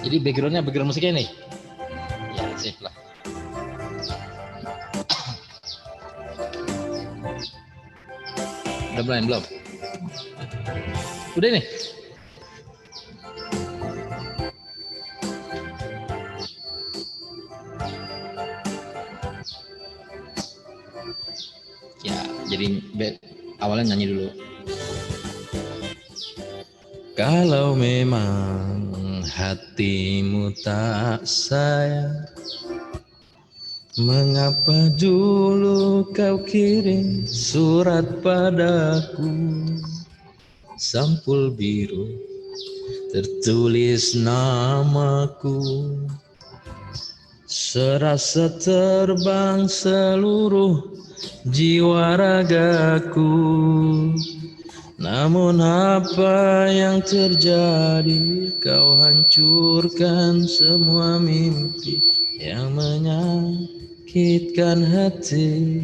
Jadi background musiknya nih. Ya, sip lah. Udah mulai belum? Udah nih. Ya, jadi awalnya nyanyi dulu. Kalau memang hatimu tak sayang, mengapa dulu kau kirim surat padaku? Sampul biru tertulis namaku, serasa terbang seluruh jiwa ragaku. Namun apa yang terjadi? Kau hancurkan semua mimpi yang menyakitkan hati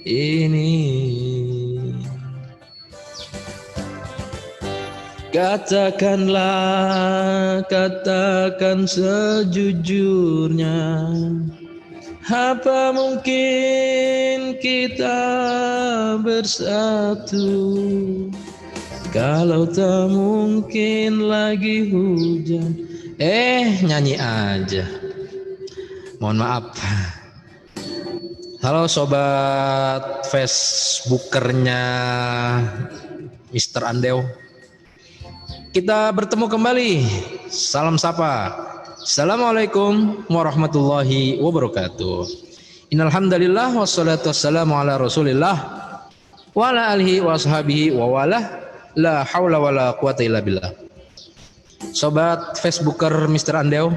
ini. Katakan sejujurnya, apa mungkin kita bersatu? Kalau tak mungkin lagi hujan. Nyanyi aja. Mohon maaf. Halo sobat Facebookernya Mr. Andeo. Kita bertemu kembali. Salam sapa. Assalamualaikum warahmatullahi wabarakatuh. Innalhamdalillah wassalatu wassalamu ala rasulillah wa ala alihi wa ashabihi wa wala. La haula wala quwata illa billah. Sobat Facebooker Mr. Andeo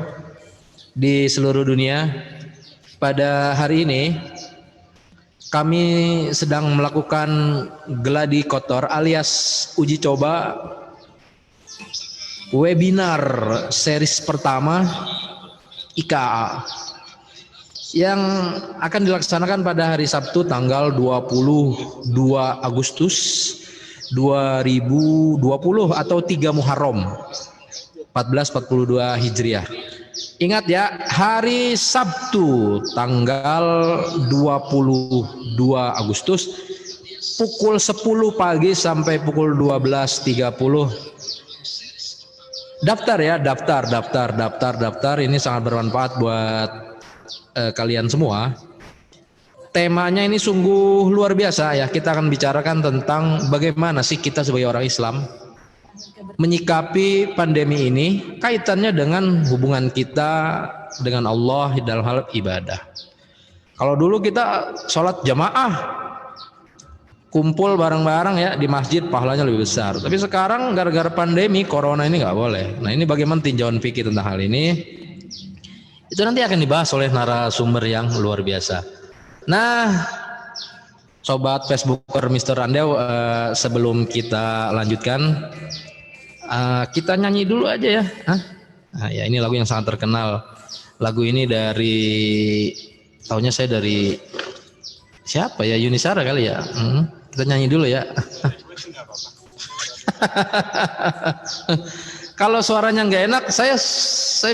di seluruh dunia, pada hari ini kami sedang melakukan geladi kotor alias uji coba webinar series pertama IKA yang akan dilaksanakan pada hari Sabtu tanggal 22 Agustus 2020 atau 3 Muharram 1442 Hijriah. Ingat ya, hari Sabtu tanggal 22 Agustus pukul 10 pagi sampai pukul 12.30. Daftar ya, daftar. Ini sangat bermanfaat buat kalian semua. Temanya ini sungguh luar biasa ya. Kita akan bicarakan tentang bagaimana sih kita sebagai orang Islam menyikapi pandemi ini, kaitannya dengan hubungan kita dengan Allah dalam hal ibadah. Kalau dulu kita sholat jamaah, kumpul bareng-bareng ya di masjid, pahalanya lebih besar. Tapi sekarang gara-gara pandemi corona ini nggak boleh. Nah, ini bagaimana tinjauan fikih tentang hal ini? Itu nanti akan dibahas oleh narasumber yang luar biasa. Nah, sobat Facebooker Mr. Andeo, sebelum kita lanjutkan, kita nyanyi dulu aja ya. Nah, ya ini lagu yang sangat terkenal. Lagu ini tahunnya saya dari siapa ya? Yuni Shara kali ya. Kita nyanyi dulu ya. Kalau suaranya nggak enak, saya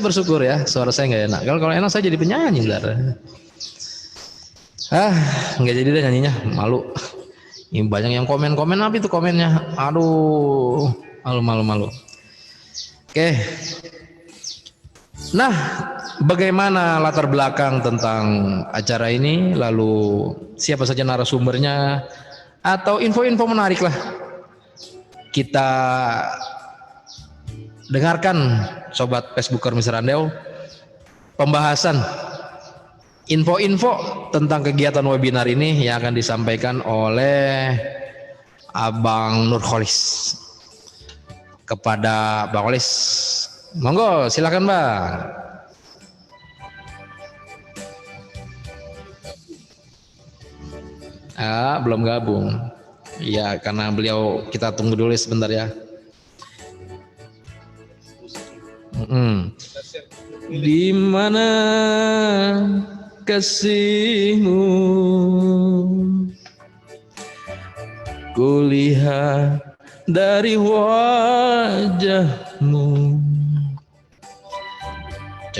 bersyukur ya. Suara saya nggak enak. Kalau enak saya jadi penyanyi bentar. Nggak jadi deh nyanyinya, malu. Ini banyak yang komen apa itu komennya? Aduh, malu. Oke. Nah, bagaimana latar belakang tentang acara ini? Lalu siapa saja narasumbernya? Atau info-info menarik lah. Kita dengarkan sobat Facebooker Mr. Andeo pembahasan info-info tentang kegiatan webinar ini yang akan disampaikan oleh Abang Nurholis kepada Bang Holis. Monggo, silakan Bang. Belum gabung. Ya, karena beliau, kita tunggu dulu sebentar ya. Di mana kasihmu, kulihat dari wajahmu,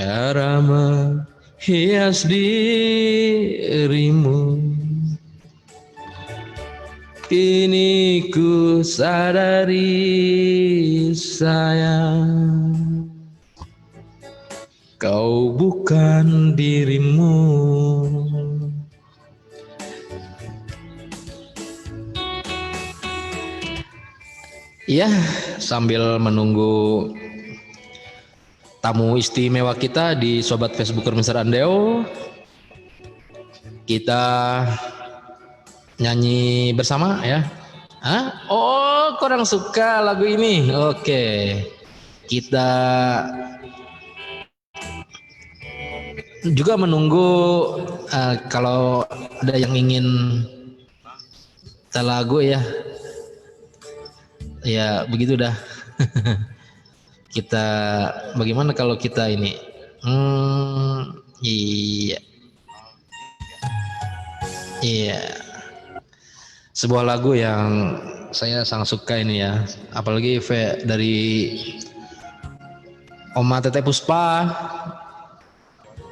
cara menghias dirimu. Kini ku sadari sayang, kau bukan dirimu. Iya, sambil menunggu tamu istimewa kita di Sobat Facebooker Mr. Andeo, kita nyanyi bersama ya. Hah? Oh, kurang suka lagu ini. Oke. Kita juga menunggu kalau ada yang ingin lagu ya. Ya, begitu dah. Kita bagaimana kalau kita ini? Iya. Iya. Sebuah lagu yang saya sangat suka ini ya, apalagi dari Oma Tete Puspa.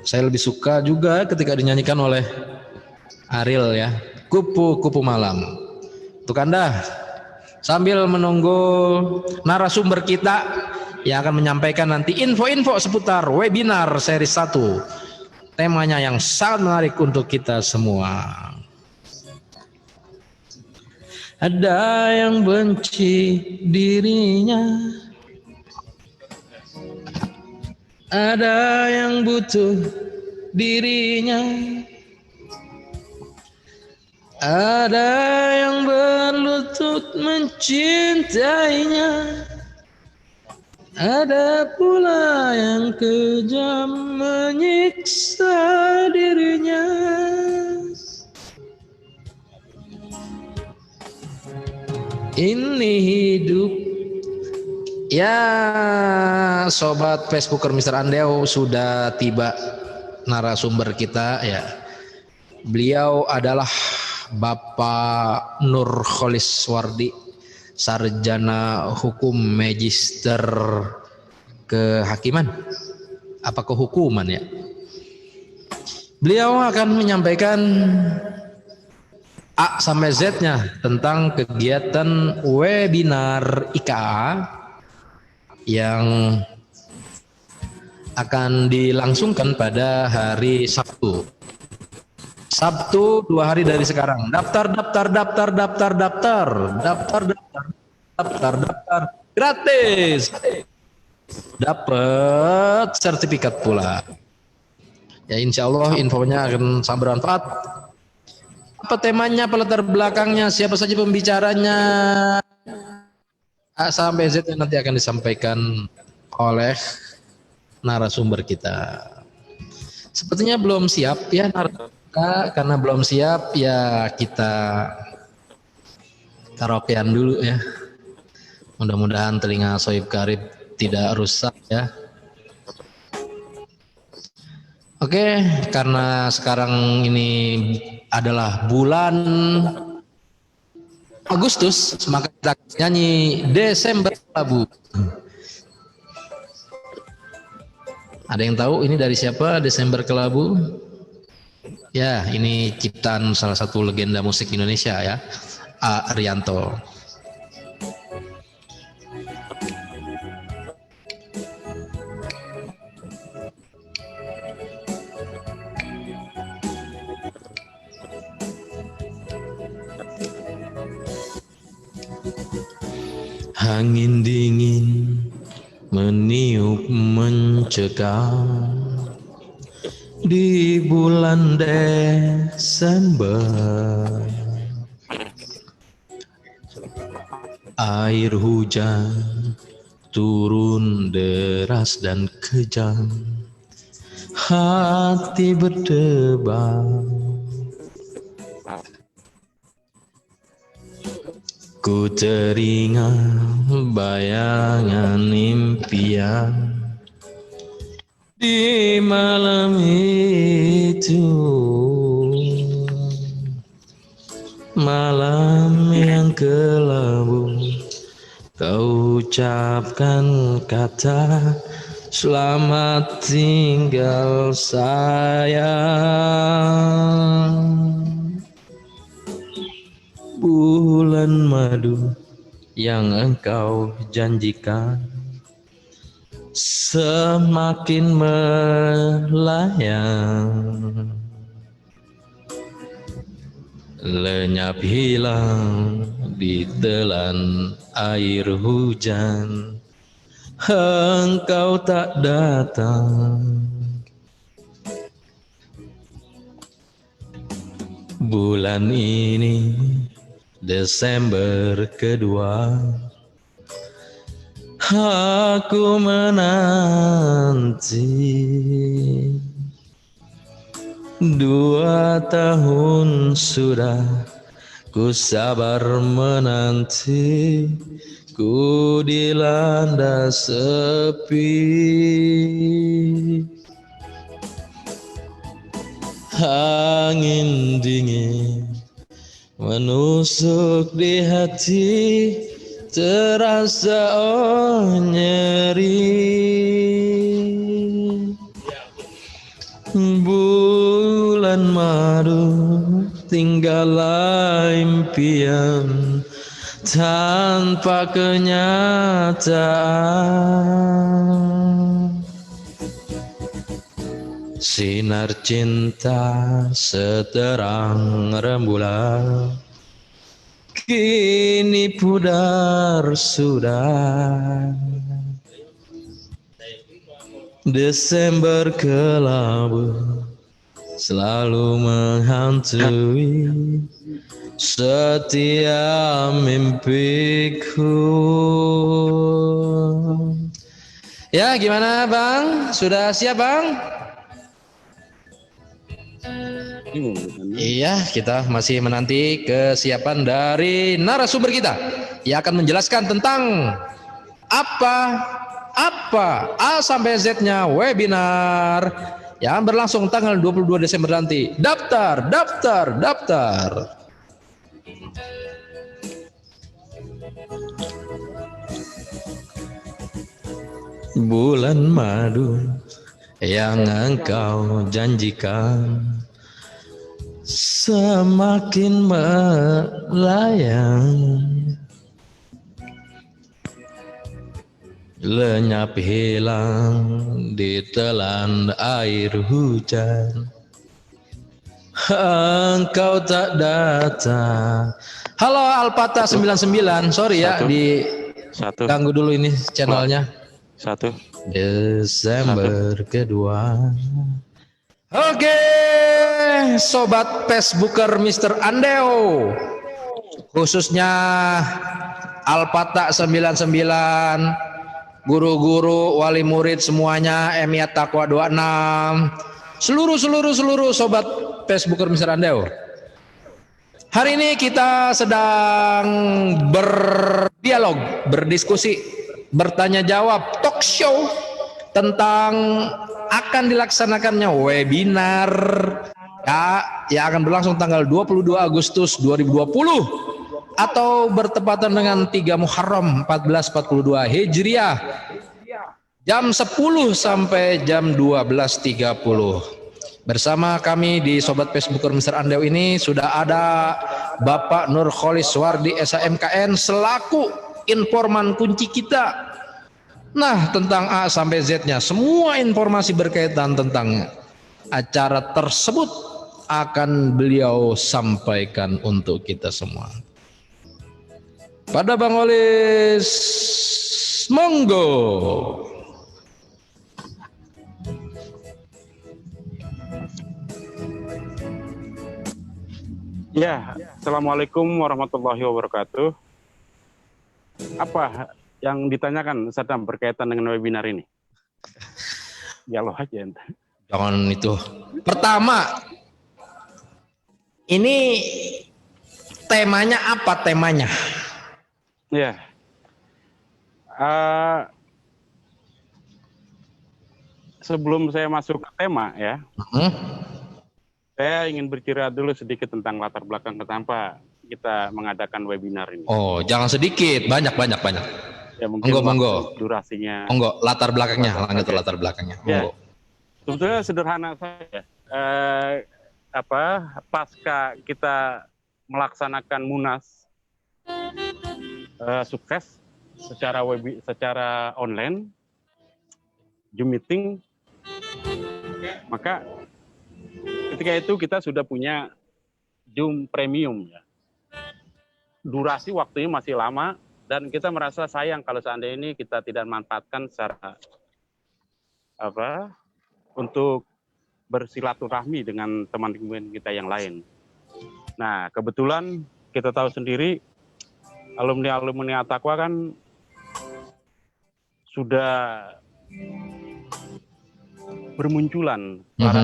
Saya lebih suka juga ketika dinyanyikan oleh Ariel ya, Kupu-kupu Malam. Untuk Anda sambil menunggu narasumber kita yang akan menyampaikan nanti info-info seputar webinar seri 1. Temanya yang sangat menarik untuk kita semua. Ada yang benci dirinya, ada yang butuh dirinya, ada yang berlutut mencintainya, ada pula yang kejam menyiksa dirinya. Ini hidup. Ya, Sobat Facebooker Mr. Andeo, sudah tiba narasumber kita ya. Beliau adalah Bapak Nur Kholis Wardi, sarjana hukum magister kehakiman. Apa kehukuman ya? Beliau akan menyampaikan A sampai Z-nya tentang kegiatan webinar IKA yang akan dilangsungkan pada hari Sabtu. Sabtu 2 hari dari sekarang. Daftar gratis. Dapat sertifikat pula. Ya, insya Allah infonya akan sangat bermanfaat. Apa temanya, apa latar belakangnya, siapa saja pembicaranya, A sampai Z nanti akan disampaikan oleh narasumber kita. Sepertinya belum siap ya narasumber, karena belum siap ya kita karaokean dulu ya. Mudah-mudahan telinga Sohib Karib tidak rusak ya. Oke, karena sekarang ini adalah bulan Agustus, maka kita nyanyi Desember Kelabu. Ada yang tahu ini dari siapa Desember Kelabu? Ya, ini ciptaan salah satu legenda musik Indonesia ya, A. Rianto. Angin dingin meniup mencekam di bulan Desember. Air hujan turun deras dan kejam, hati berdebar. Ku teringat bayangan impian di malam itu, malam yang kelabu. Kau ucapkan kata Selamat tinggal sayang. Bulan madu yang engkau janjikan semakin melayang, lenyap hilang di telan air hujan. Engkau tak datang. Bulan ini Desember kedua, aku menanti 2 tahun sudah ku sabar menanti, ku dilanda sepi. Angin dingin menusuk di hati, terasa nyeri. Bulan madu tinggallah impian tanpa kenyataan. Sinar cinta seterang rembulan kini pudar sudah. Desember kelabu selalu menghantui setiap mimpiku. Ya, gimana Bang? Sudah siap Bang? Iya, kita masih menanti kesiapan dari narasumber kita yang akan menjelaskan tentang apa A sampai Z-nya webinar yang berlangsung tanggal 22 Desember nanti. Daftar. Bulan madu yang engkau janjikan semakin melayang, lenyap hilang di telan air hujan. Engkau tak datang. Halo Alpata 99, sorry ya diganggu dulu ini channelnya. Desember kedua. Oke, sobat Facebooker Mr. Andeo, khususnya Alpata 99, guru-guru, wali murid semuanya, Emiat Taqwa 26, seluruh sobat Facebooker Mr. Andeo. Hari ini kita sedang berdialog, berdiskusi, bertanya jawab, talk show tentang akan dilaksanakannya webinar ya, yang akan berlangsung tanggal 22 Agustus 2020 atau bertepatan dengan 3 Muharram 1442 Hijriah jam 10 sampai jam 12.30. Bersama kami di Sobat Facebooker Mr. Andeo ini sudah ada Bapak Nur Kholis Wardi SHMKN selaku informan kunci kita. Nah, tentang A sampai Z-nya, semua informasi berkaitan tentang acara tersebut akan beliau sampaikan untuk kita semua. Pada Bang Olis, monggo. Ya, Assalamualaikum warahmatullahi wabarakatuh. Apa yang ditanyakan Sadam berkaitan dengan webinar ini? Ya lo aja ente. Jangan itu. Pertama, ini temanya apa temanya? Ya, sebelum saya masuk ke tema ya, saya ingin bercerita dulu sedikit tentang latar belakang kenapa kita mengadakan webinar ini. Oh, jangan sedikit, banyak. Ya mungkin Monggo. Durasinya. Monggo, latar belakangnya, latar belakangnya. Ya, sebetulnya sederhana saja. Pasca kita melaksanakan Munas sukses secara online, Zoom meeting, maka ketika itu kita sudah punya Zoom Premium ya. Durasi waktunya masih lama dan kita merasa sayang kalau seandainya ini kita tidak manfaatkan secara untuk bersilaturahmi dengan teman-teman kita yang lain. Nah, kebetulan kita tahu sendiri alumni Attaqwa kan sudah bermunculan para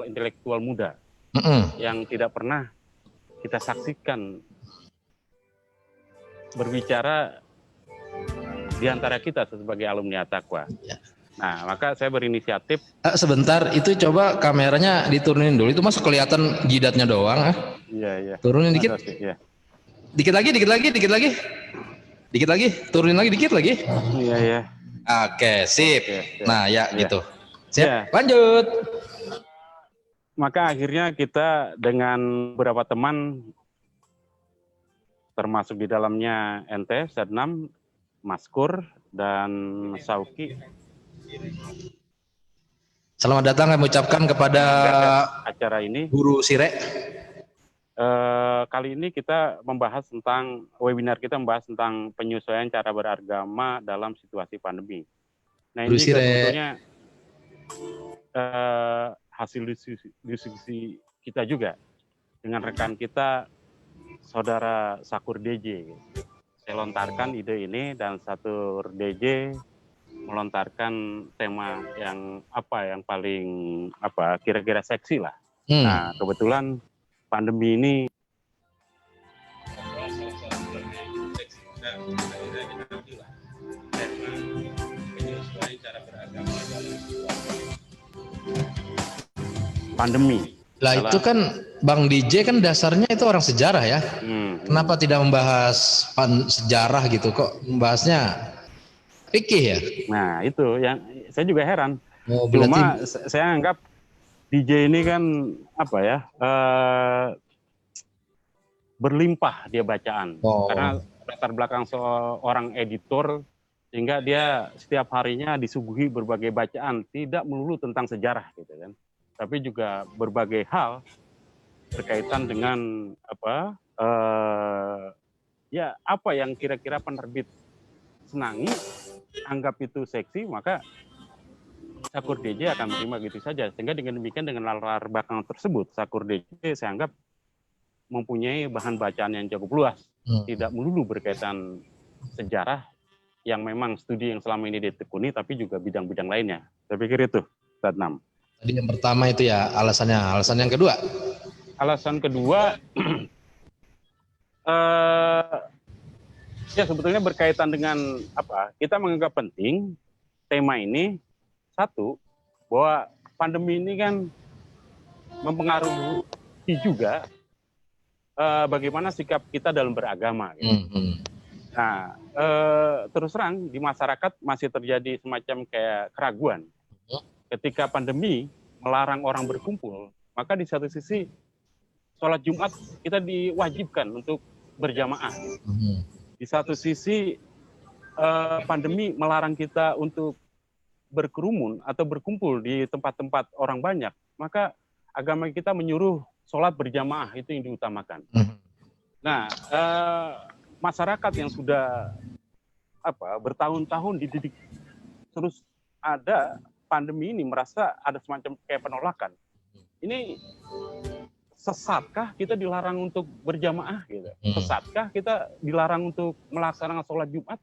intelektual muda yang tidak pernah kita saksikan berbicara di antara kita sebagai alumni Attaqwa. Nah, maka saya berinisiatif. Sebentar, itu coba kameranya diturunin dulu. Itu masuk kelihatan jidatnya doang. Iya. Turunin dikit. Ya. Dikit lagi. Turunin lagi dikit lagi. Iya. Oke, sip. Nah, ya gitu. Siap. Ya. Lanjut. Maka akhirnya kita dengan beberapa teman, termasuk di dalamnya NT, Sednam, Maskur, dan Sauki. Selamat datang kami ucapkan kepada acara ini. Guru Sire. Kali ini kita webinar kita membahas tentang penyesuaian cara beragama dalam situasi pandemi. Nah, ini juga sebetulnya hasil diskusi kita juga dengan rekan kita, Saudara Sakur DJ. Saya lontarkan ide ini dan Sakur DJ melontarkan tema yang paling kira-kira seksi lah. Nah, kebetulan pandemi ini pandemi. Lah itu kan Bang DJ kan dasarnya itu orang sejarah ya. Kenapa tidak membahas sejarah gitu, kok membahasnya fikih ya? Nah, itu yang saya juga heran. Berarti... Cuma saya anggap DJ ini kan berlimpah dia bacaan. Karena latar belakang seorang editor, sehingga dia setiap harinya disuguhi berbagai bacaan, tidak melulu tentang sejarah gitu kan. Tapi juga berbagai hal berkaitan dengan apa yang kira-kira penerbit senangi, anggap itu seksi, maka Sakur DJ akan menerima gitu saja. Sehingga dengan demikian, dengan latar belakang tersebut, Sakur DJ saya anggap mempunyai bahan bacaan yang cukup luas, tidak melulu berkaitan sejarah yang memang studi yang selama ini ditekuni, tapi juga bidang-bidang lainnya. Saya pikir itu, Sednam. Tadi yang pertama itu ya alasannya. Alasan yang kedua? Alasan kedua, ya sebetulnya berkaitan dengan kita menganggap penting tema ini. Satu, bahwa pandemi ini kan mempengaruhi juga bagaimana sikap kita dalam beragama. Gitu. Nah, terus terang di masyarakat masih terjadi semacam kayak keraguan. Ketika pandemi melarang orang berkumpul, maka di satu sisi sholat Jumat kita diwajibkan untuk berjamaah. Di satu sisi pandemi melarang kita untuk berkerumun atau berkumpul di tempat-tempat orang banyak, maka agama kita menyuruh sholat berjamaah itu yang diutamakan. Nah, masyarakat yang sudah bertahun-tahun dididik terus ada pandemi ini merasa ada semacam kayak penolakan. Ini sesatkah kita dilarang untuk berjamaah gitu? Sesatkah kita dilarang untuk melaksanakan sholat Jumat?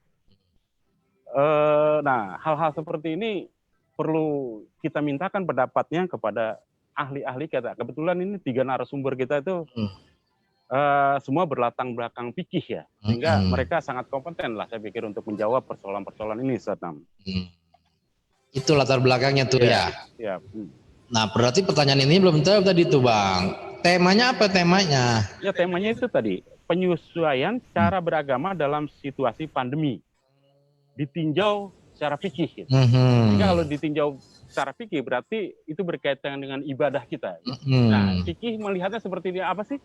Nah, hal-hal seperti ini perlu kita mintakan pendapatnya kepada ahli-ahli kita. Kebetulan ini 3 narasumber kita itu semua berlatar belakang fikih ya, sehingga mereka sangat kompeten lah saya pikir untuk menjawab persoalan-persoalan ini, Sednam. Itu latar belakangnya tuh ya. Nah, berarti pertanyaan ini belum jawab tadi tuh Bang. Temanya apa temanya? Ya, temanya itu tadi, penyesuaian cara beragama dalam situasi pandemi. ditinjau secara fikih. Gitu. Mhm. Jika kalau ditinjau secara fikih berarti itu berkaitan dengan ibadah kita. Mhm. Nah, fikih melihatnya seperti ini apa sih?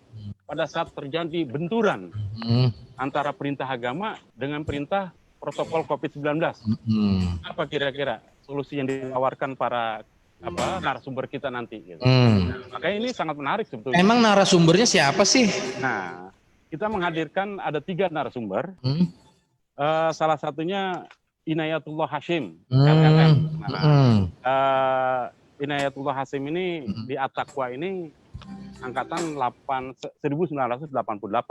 Pada saat terjadi benturan antara perintah agama dengan perintah protokol COVID-19. Apa kira-kira solusi yang ditawarkan para narasumber kita nanti? Gitu. Makanya ini sangat menarik sebetulnya. Emang narasumbernya siapa sih? Nah, kita menghadirkan ada 3 narasumber. Salah satunya Inayatullah Hashim, LLM. Nah, Inayatullah Hashim ini di At-Taqwa ini angkatan 1988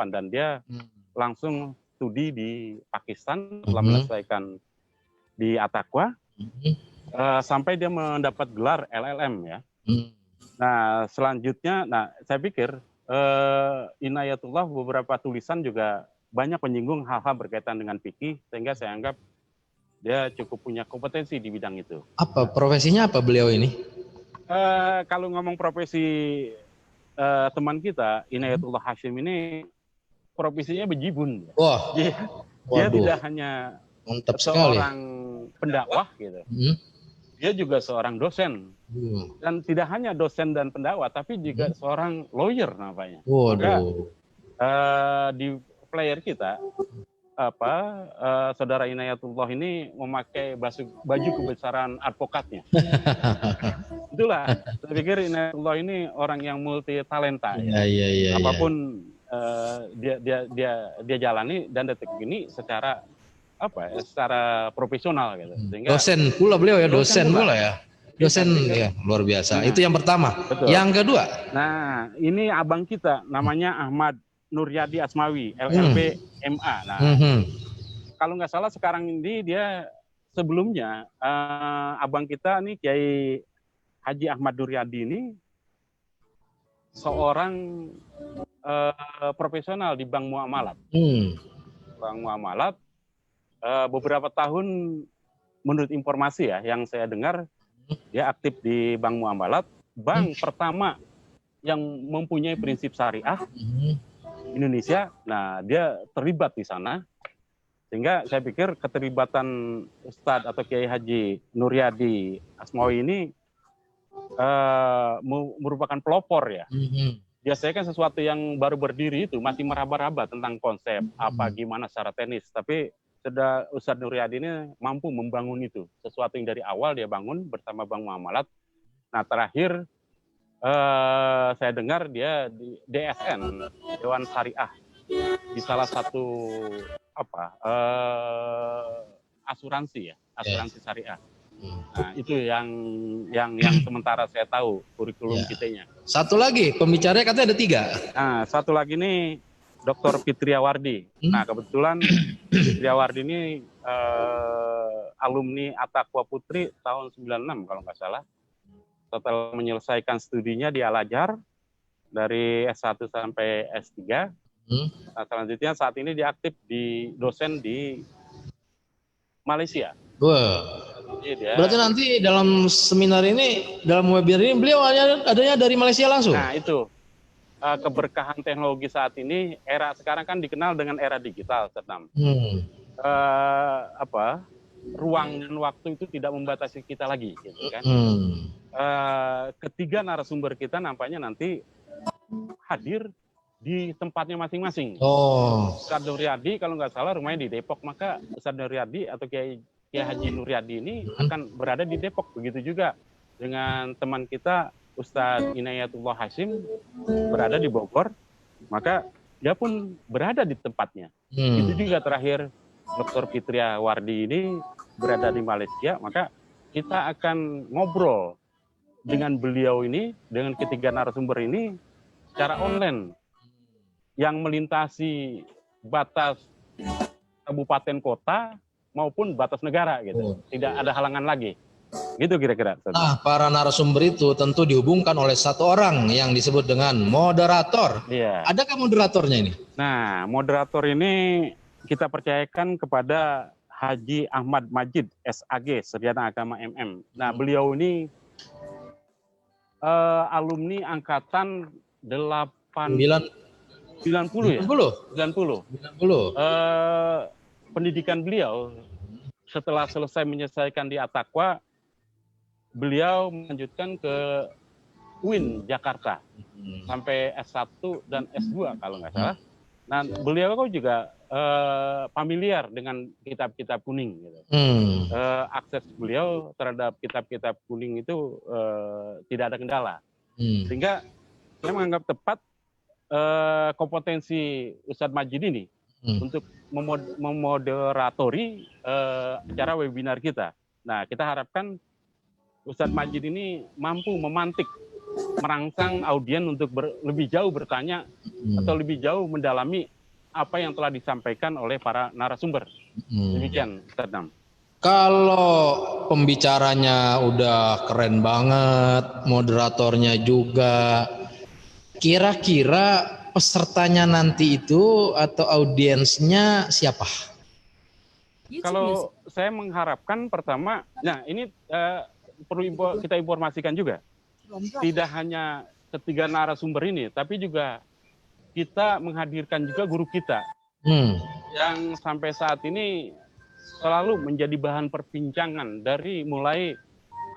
dan dia langsung studi di Pakistan setelah menyelesaikan di At-Taqwa sampai dia mendapat gelar LLM ya. Nah, selanjutnya saya pikir Inayatullah beberapa tulisan juga banyak menyinggung hal-hal berkaitan dengan fikih sehingga saya anggap dia cukup punya kompetensi di bidang itu. Apa profesinya apa beliau ini? Kalau ngomong profesi teman kita Inayatullah Hashim ini profesinya bejibun. Wah, dia tidak hanya mantap sekali. Seorang pendakwah gitu. Dia juga seorang dosen. Dan tidak hanya dosen dan pendakwah tapi juga seorang lawyer namanya. Maka, di player kita saudara Inayatullah ini memakai baju kebesaran advokatnya. Itulah, saya pikir Inayatullah ini orang yang multi talenta. Ya. Apapun dia jalani dan detik ini secara secara profesional gitu. Sehingga, dosen pula beliau ya, dosen pula ya. Dosen ya, luar biasa. Itu yang pertama. Betul. Yang kedua. Nah, ini abang kita namanya Ahmad Nuryadi Asmawi, LLB MA. Nah, kalau nggak salah sekarang ini dia sebelumnya abang kita nih Kiai Haji Ahmad Nuryadi ini seorang profesional di Bank Muamalat. Bank Muamalat beberapa tahun menurut informasi ya yang saya dengar dia aktif di Bank Muamalat, bank pertama yang mempunyai prinsip syariah Indonesia. Nah, dia terlibat di sana. Sehingga saya pikir keterlibatan Ustadz atau Kiai Haji Nuryadi Asmawi ini merupakan pelopor ya. Biasanya kan sesuatu yang baru berdiri itu masih meraba-raba tentang konsep gimana secara teknis. Tapi Ustadz Nuryadi ini mampu membangun itu. Sesuatu yang dari awal dia bangun bersama Bank Muamalat. Nah, terakhir saya dengar dia di DSN, Dewan Syariah, di salah satu asuransi syariah. Nah, itu yang sementara saya tahu kurikulum kitanya. Satu lagi pembicaranya katanya ada 3. Nah, satu lagi nih Dr. Fitriawardi. Nah, kebetulan Fitriawardi ini alumni At-Taqwa Putri tahun 96 kalau nggak salah. Setelah menyelesaikan studinya di Al-Azhar dari S1 sampai S3. Nah, selanjutnya saat ini dia aktif di dosen di Malaysia. Berarti nanti dalam seminar ini, dalam webinar ini beliau adanya dari Malaysia langsung? Nah, itu keberkahan teknologi saat ini, era sekarang kan dikenal dengan era digital, Setnam. Ruang dan waktu itu tidak membatasi kita lagi, gitu kan? Ketiga narasumber kita nampaknya nanti hadir di tempatnya masing-masing. Ustadz Nuryadi kalau nggak salah rumahnya di Depok, maka Ustadz Nuryadi atau Kiai Haji Nuryadi ini akan berada di Depok. Begitu juga dengan teman kita Ustadz Inayatullah Hashim berada di Bogor, maka dia pun berada di tempatnya. Itu juga terakhir Dr. Fitriawardi ini berada di Malaysia, maka kita akan ngobrol dengan beliau ini, dengan ketiga narasumber ini secara online yang melintasi batas kabupaten kota maupun batas negara gitu. Tidak ada halangan lagi. Gitu kira-kira. Nah, para narasumber itu tentu dihubungkan oleh satu orang yang disebut dengan moderator. Iya. Adakah moderatornya ini? Nah, moderator ini kita percayakan kepada Haji Ahmad Majid SAG, Sarjana Agama MM. Nah, beliau ini alumni angkatan 90 ya? 90. Pendidikan beliau setelah selesai menyelesaikan di At-Taqwa, beliau melanjutkan ke UIN Jakarta sampai S1 dan S2 kalau nggak salah. Nah, beliau juga familiar dengan kitab-kitab kuning. Gitu. Akses beliau terhadap kitab-kitab kuning itu tidak ada kendala. Sehingga saya menganggap tepat kompetensi Ustadz Majid ini untuk memoderatori acara webinar kita. Nah, kita harapkan Ustadz Majid ini mampu memantik, merangsang audien untuk lebih jauh bertanya atau lebih jauh mendalami apa yang telah disampaikan oleh para narasumber. Demikian, Ustadz Nam. Kalau pembicaranya udah keren banget, moderatornya juga, kira-kira pesertanya nanti itu atau audiensnya siapa? Kalau saya mengharapkan pertama, nah ini perlu kita informasikan juga. Tidak hanya ketiga narasumber ini, tapi juga kita menghadirkan juga guru kita yang sampai saat ini selalu menjadi bahan perbincangan dari mulai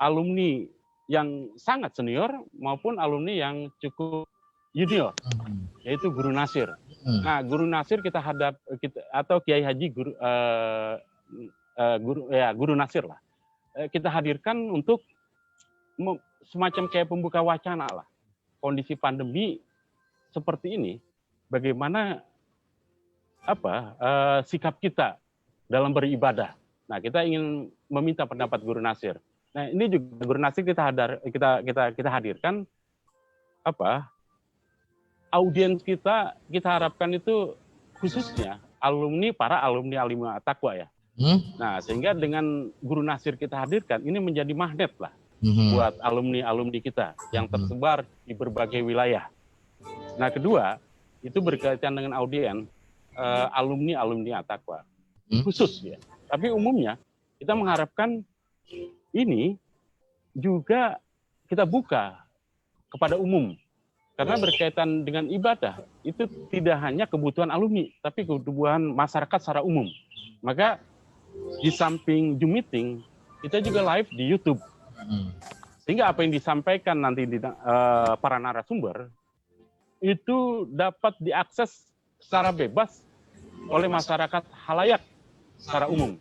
alumni yang sangat senior maupun alumni yang cukup junior, yaitu Guru Nasir. Nah, Guru Nasir atau Kiai Haji Guru Nasir lah. Kita hadirkan untuk semacam kayak pembuka wacana lah. Kondisi pandemi seperti ini, bagaimana sikap kita dalam beribadah. Nah, kita ingin meminta pendapat Guru Nasir. Nah, ini juga Guru Nasir kita hadirkan audiens kita harapkan itu khususnya para alumni At-Taqwa ya. Nah, sehingga dengan Guru Nasir kita hadirkan ini menjadi magnet lah buat alumni kita yang tersebar di berbagai wilayah. Nah, kedua itu berkaitan dengan audien alumni At-Taqwa khusus ya. Tapi umumnya kita mengharapkan ini juga kita buka kepada umum. Karena berkaitan dengan ibadah, itu tidak hanya kebutuhan alumni, tapi kebutuhan masyarakat secara umum. Maka di samping Zoom meeting, kita juga live di YouTube. Sehingga apa yang disampaikan nanti di para narasumber, itu dapat diakses secara bebas oleh masyarakat halayak secara umum.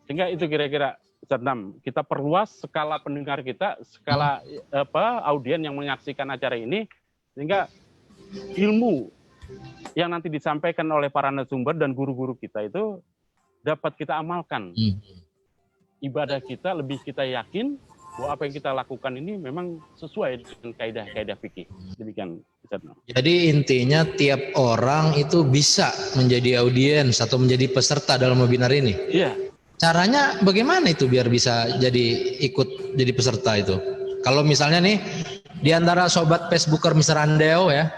Sehingga itu kira-kira kita perluas skala pendengar kita, skala audien yang menyaksikan acara ini, sehingga ilmu yang nanti disampaikan oleh para narasumber dan guru-guru kita itu dapat kita amalkan. Ibadah kita lebih kita yakin bahwa apa yang kita lakukan ini memang sesuai dengan kaidah-kaidah fikih. Demikian. Jadi intinya tiap orang itu bisa menjadi audiens atau menjadi peserta dalam webinar ini. Iya. Caranya bagaimana itu biar bisa ikut jadi peserta itu? Kalau misalnya nih di antara sobat Facebooker Mr. Andeo ya,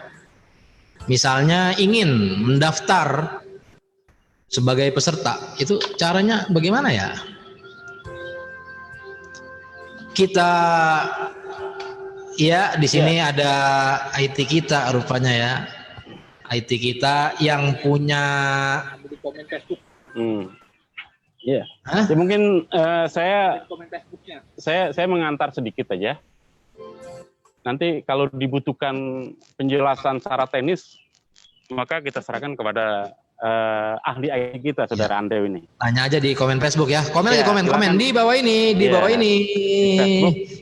misalnya ingin mendaftar sebagai peserta, itu caranya bagaimana ya? Kita ya di sini ada IT kita rupanya ya. IT kita yang punya di komen Facebook. Iya. Ya, mungkin saya mengantar sedikit aja. Nanti kalau dibutuhkan penjelasan secara teknis, maka kita serahkan kepada ahli IT kita, Saudara Andeo ini. Tanya aja di komen Facebook ya. Komen aja, komen di bawah ini, di bawah ini,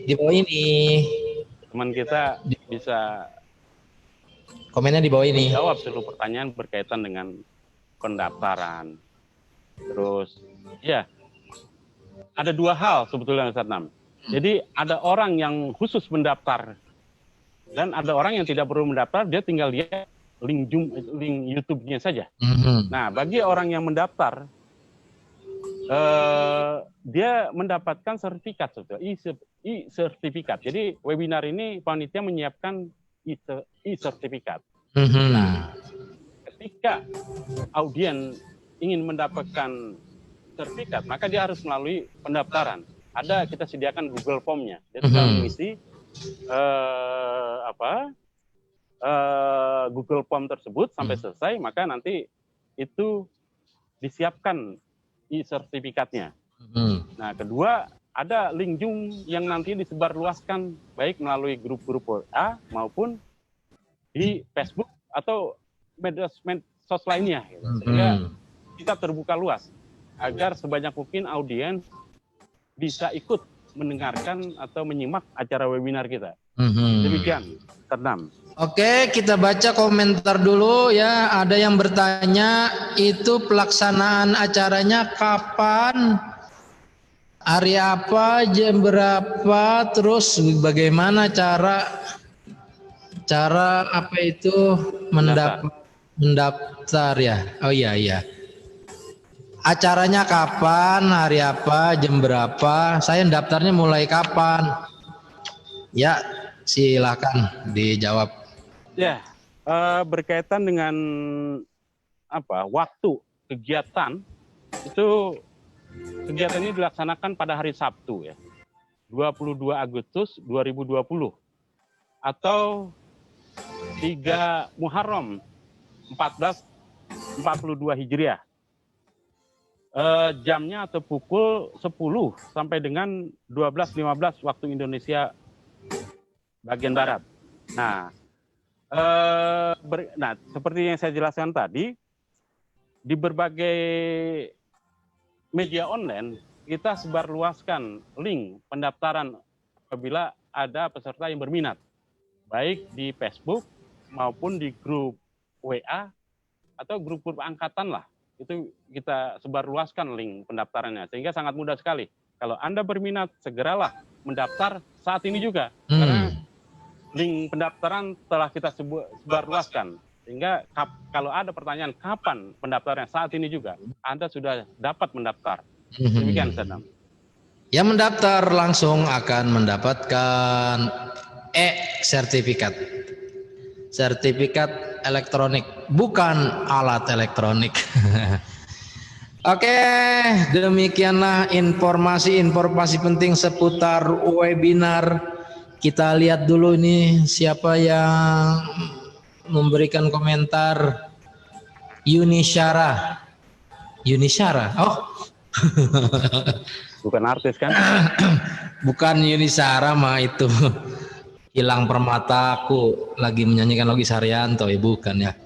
di bawah ini. Teman kita bisa komennya di bawah ini. Jawab seluruh pertanyaan berkaitan dengan pendaftaran. Terus ya, ada dua hal sebetulnya Ustaz Nam. Jadi ada orang yang khusus mendaftar dan ada orang yang tidak perlu mendaftar, dia tinggal lihat link YouTube-nya saja. Nah, bagi orang yang mendaftar, dia mendapatkan sertifikat, e-sertifikat. Jadi webinar ini panitia menyiapkan e-sertifikat. Nah, ketika audien ingin mendapatkan sertifikat, maka dia harus melalui pendaftaran. Kita sediakan Google Form-nya. Jadi kalau mengisi Google Form tersebut sampai selesai, maka nanti itu disiapkan e-sertifikatnya. Hmm. Nah, kedua, ada link Zoom yang nanti disebarluaskan baik melalui grup-grup WA maupun di Facebook atau medsos lainnya. Gitu. Sehingga kita terbuka luas agar sebanyak mungkin audiens bisa ikut mendengarkan atau menyimak acara webinar kita. Demikian, Ternam. Oke, kita baca komentar dulu ya. Ada yang bertanya, itu pelaksanaan acaranya kapan? Hari apa, jam berapa, terus bagaimana cara apa itu mendaftar ya? Oh iya. Acaranya kapan, hari apa, jam berapa? Saya daftarnya mulai kapan? Ya, silakan dijawab. Ya, berkaitan dengan waktu kegiatan itu, kegiatan ini dilaksanakan pada hari Sabtu ya, 22 Agustus 2020 atau 3 Muharram 1442 Hijriah. Jamnya atau pukul 10 sampai dengan 12.15 waktu Indonesia bagian barat. Nah, seperti yang saya jelaskan tadi, di berbagai media online kita sebarluaskan link pendaftaran apabila ada peserta yang berminat, baik di Facebook maupun di grup WA atau grup-grup angkatan lah. Itu kita sebarluaskan link pendaftarannya, sehingga sangat mudah sekali. Kalau Anda berminat, segeralah mendaftar saat ini juga, karena link pendaftaran telah kita sebarluaskan. Sehingga kalau ada pertanyaan kapan pendaftarannya, saat ini juga Anda sudah dapat mendaftar. Demikian, Sadam. Yang mendaftar langsung akan mendapatkan sertifikat elektronik, bukan alat elektronik. Oke, demikianlah informasi penting seputar webinar. Kita lihat dulu ini siapa yang memberikan komentar. Yunisyara. Oh. Bukan artis kan? Bukan Yunisara mah itu. Hilang permataku lagi menyanyikan Logi Saryanto, bukan ya.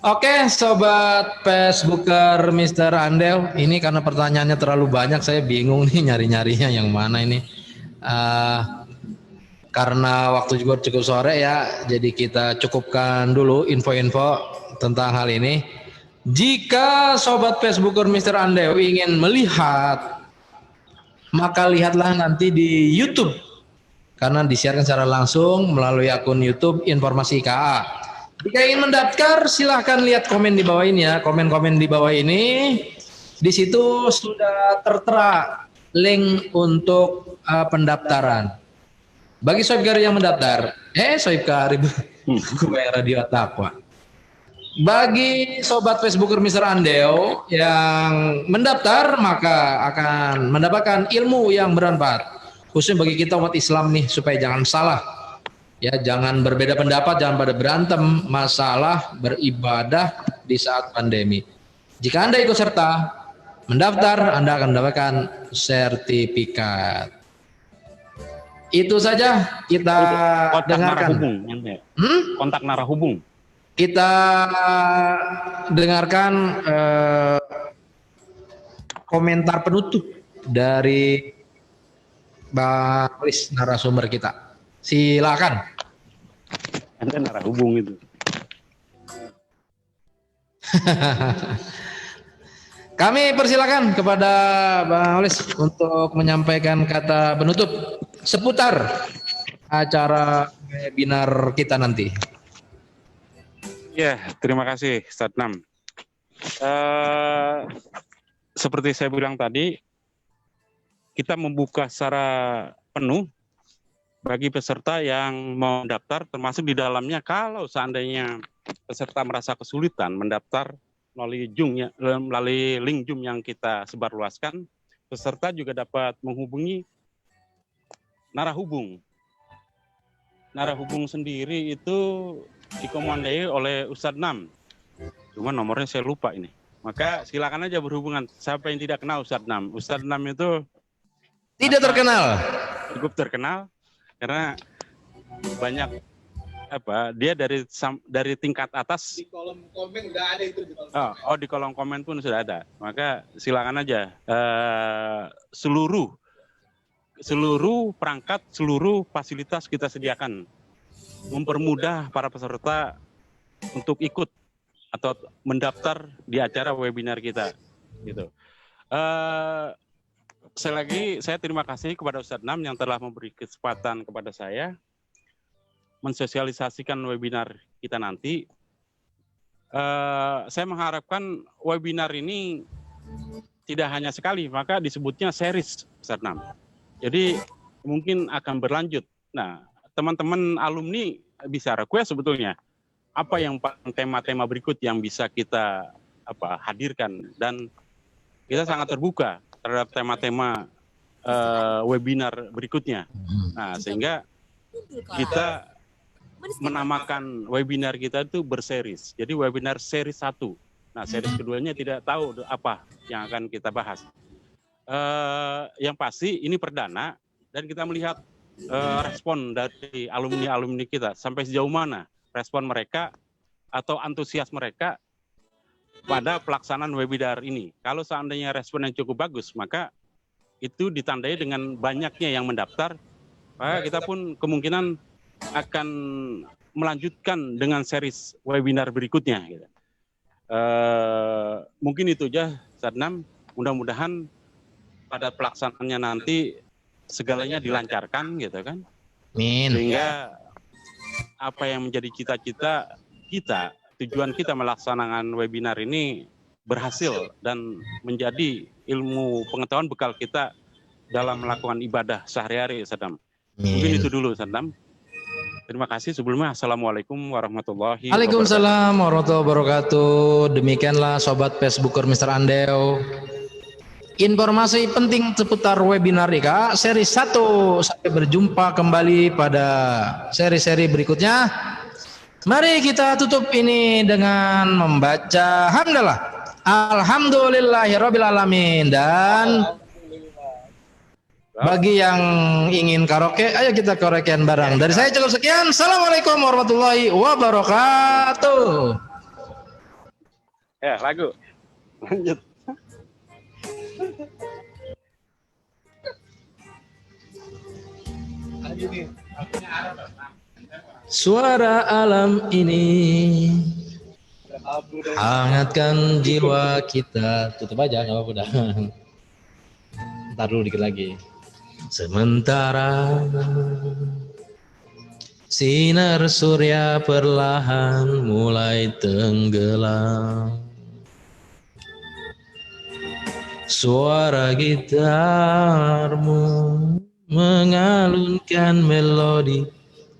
Oke, sobat Facebooker Mr. Andel, ini karena pertanyaannya terlalu banyak, saya bingung nih nyari-nyarinya yang mana ini. Karena waktu juga cukup sore ya, jadi kita cukupkan dulu info-info tentang hal ini. Jika sobat Facebooker Mr. Andel ingin melihat, maka lihatlah nanti di YouTube, karena disiarkan secara langsung melalui akun YouTube Informasi IKA. Jika ingin mendaftar, silahkan lihat komen di bawah ini ya, komen-komen di bawah ini. Di situ sudah tertera link untuk pendaftaran. Bagi Soibkar yang mendaftar, Soibkar aku bayar radio Ataqwa. Bagi sobat Facebooker Mr. Andeo yang mendaftar, maka akan mendapatkan ilmu yang bermanfaat, khususnya bagi kita umat Islam nih, supaya jangan salah ya, jangan berbeda pendapat, jangan pada berantem masalah beribadah di saat pandemi. Jika Anda ikut serta mendaftar, Anda akan mendapatkan sertifikat. Itu saja kita dengarkan. Kontak narahubung. Kita dengarkan komentar penutup dari Bang Lis, narasumber kita. Silakan. Anda narahubung itu. Kami persilakan kepada Bang Lis untuk menyampaikan kata penutup seputar acara webinar kita nanti. Ya, terima kasih, Sadnam. Seperti saya bilang tadi, kita membuka secara penuh bagi peserta yang mau mendaftar, termasuk di dalamnya kalau seandainya peserta merasa kesulitan mendaftar melalui link Zoom yang kita sebarluaskan, peserta juga dapat menghubungi narahubung. Narahubung sendiri itu dikomandai oleh Ustadz Nam. Cuma nomornya saya lupa ini. maka silakan aja berhubungan. Siapa yang tidak kenal Ustadz Nam? Ustadz Nam itu Tidak terkenal. cukup terkenal karena banyak dia dari tingkat atas. Di kolom komen udah ada itu. Di kolom komen pun sudah ada. Maka silakan aja seluruh perangkat, seluruh fasilitas kita sediakan, mempermudah para peserta untuk ikut atau mendaftar di acara webinar kita, gitu. Sekali lagi saya terima kasih kepada Ustadz Nam yang telah memberi kesempatan kepada saya mensosialisasikan webinar kita nanti. Saya mengharapkan webinar ini tidak hanya sekali, maka disebutnya series, Ustadz Nam. Jadi mungkin akan berlanjut. Nah, teman-teman alumni bisa request sebetulnya apa yang tema-tema berikut yang bisa kita hadirkan, dan kita sangat terbuka terhadap tema-tema webinar berikutnya. Nah, sehingga kita menamakan webinar kita itu berseris. Jadi webinar series 1. Nah, series keduanya tidak tahu apa yang akan kita bahas. Yang pasti ini perdana, dan kita melihat respon dari alumni-alumni kita sampai sejauh mana respon mereka atau antusias mereka pada pelaksanaan webinar ini. Kalau seandainya respon yang cukup bagus, maka itu ditandai dengan banyaknya yang mendaftar, maka kita pun kemungkinan akan melanjutkan dengan series webinar berikutnya. Gitu. Mungkin itu aja, Ustadz Nam. Mudah-mudahan pada pelaksanaannya nanti segalanya dilancarkan, gitu kan? Amin. Sehingga apa yang menjadi cita-cita kita, tujuan kita melaksanakan webinar ini berhasil dan menjadi ilmu pengetahuan bekal kita dalam melakukan ibadah sehari-hari, Ustadz Nam. Mungkin itu dulu, Ustadz Nam. Terima kasih sebelumnya. Assalamualaikum warahmatullahi wabarakatuh. Waalaikumsalam warahmatullahi wabarakatuh. Demikianlah sobat Facebooker Mr. Andeo. Informasi penting seputar webinar IKA seri 1. Sampai berjumpa kembali pada seri-seri berikutnya. Mari kita tutup ini dengan membaca hamdalah. Alhamdulillahirabbil alamin. Dan bagi yang ingin karaoke, ayo kita karaokean bareng. Dari saya cukup sekian. Assalamualaikum warahmatullahi wabarakatuh. Ya, lagu. Lanjut. Suara alam ini hangatkan jiwa kita. Tutup aja, nggak apa-apa dah. Ntar dulu dikit lagi. Sementara sinar surya perlahan mulai tenggelam, suara gitarmu mengalunkan melodi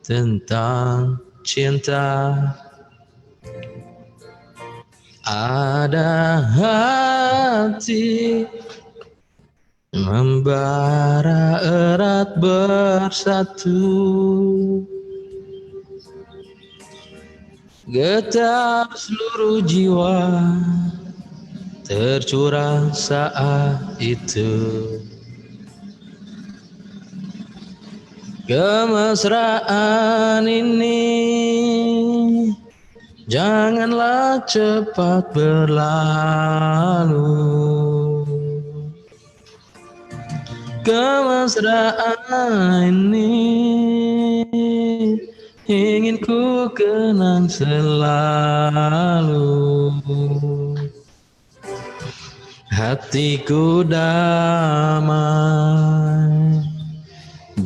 tentang cinta. Ada hati membara erat bersatu, getar seluruh jiwa tercurah saat itu. Kemesraan ini janganlah cepat berlalu. Kemesraan ini ingin ku kenang selalu. Hatiku damai,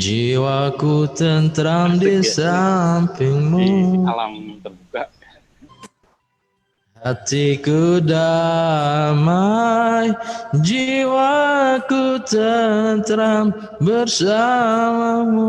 jiwaku tentram di sampingmu. Alam terbuka. Hatiku damai, jiwaku tentram bersamamu.